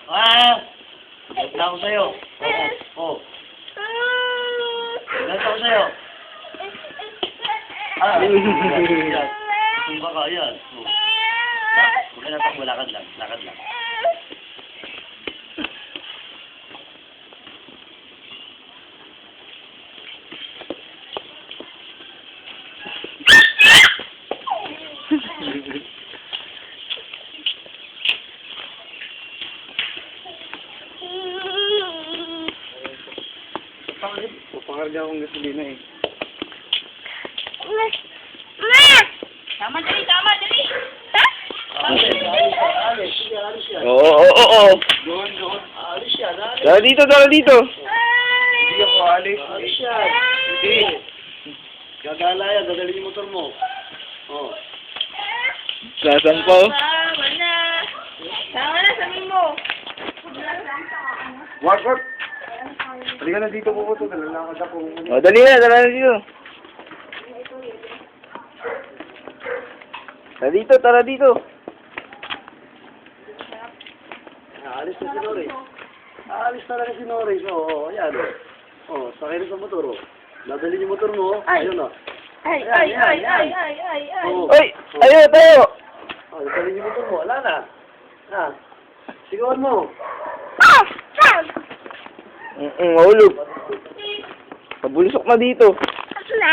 Ah! Ganda ako sa'yo. Oo. Ganda ako sa'yo. Ah! Yan. Tumba ka, yan. Huwag ka natakbo, lakad lang. Lakad lang. Papakarga akong gasolina eh. Tama, dali, tama, dali. Alis. Sige, alis yan. Oo. Doon. Alis yan. Alis. Dala dito, dala dito. Hindi ako alis. Alis yan. Hindi. Gagala yan. Dadali yung motor mo. Oh. Sasan po. Tama na. Tama na, sabihin mo. Work. Halika na dito po ito. Dalalakad ako. O, dali na dito. Tara dito. Alis na si Norris. Alis talaga si Norris. Oo, ayan. Oh, sakay na sa motor. Oh. Dadali yung motor mo. Ay. Ayun oh. Ay. Oo. Oy! Ayaw, tayo! Oh, dadali yung motor mo. Wala na. Ah. Sigawan mo. Mahulog. Pabulusok na dito. Ano na?